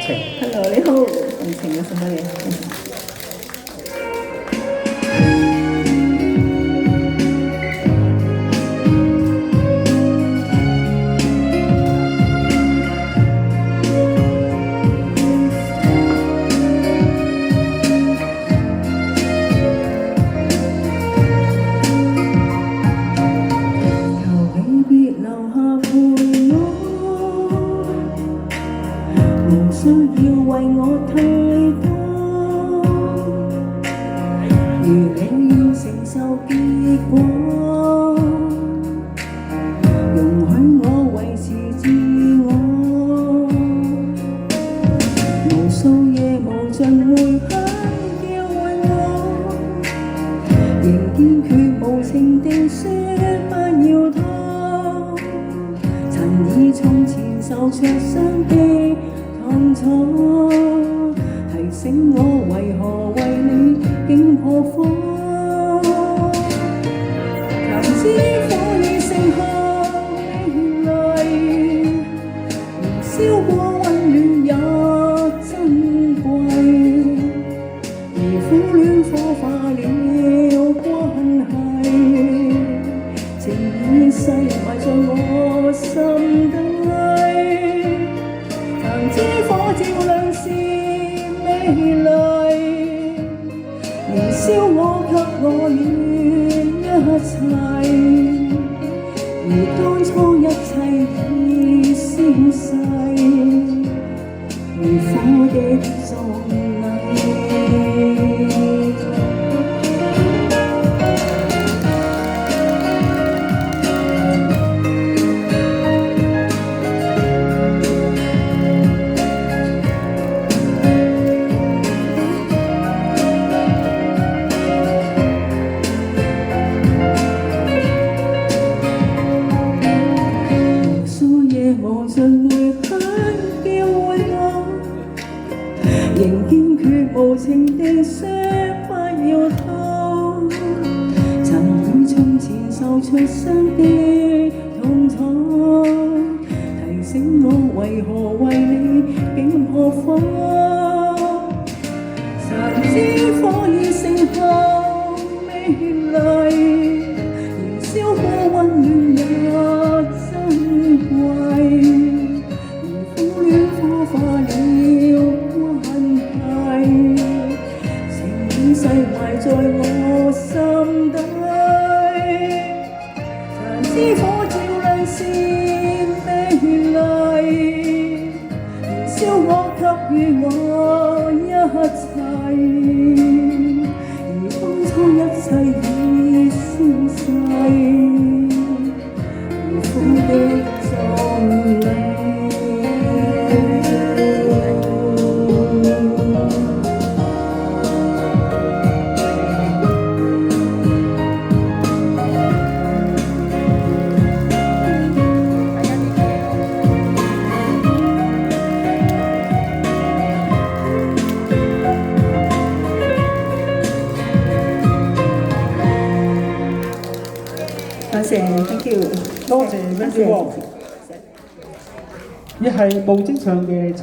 情。Hello， 你好，動情嘅送俾你。無需要為我太多，如你要承受結果，容許我維持自我，無數夜無盡回響叫喚我，仍堅決無情地說不要拖，曾以從前受灼傷的痛楚，提醒我為何為你竟破火。曾知火已盛開美麗，燃燒過溫暖也珍貴，而苦戀火化了關係，情已細埋在我心底。知火照亮是美麗，燃燒我給我願一切，而當初一切已消逝，如火的葬禮。無盡回響叫喚我，仍堅決無情地說不要拖，曾以從前受灼傷的痛楚，提醒我為何為你竟破火。曾知火已盛開美麗，燃燒過溫暖也珍貴，化了關係，情已細埋在我心底。曾知火照亮是美麗，燃燒我給予我一切，而當初一切已消逝，如火的葬禮。多謝 ，thank you， 多謝 Wendy Wong，亦係無職場嘅。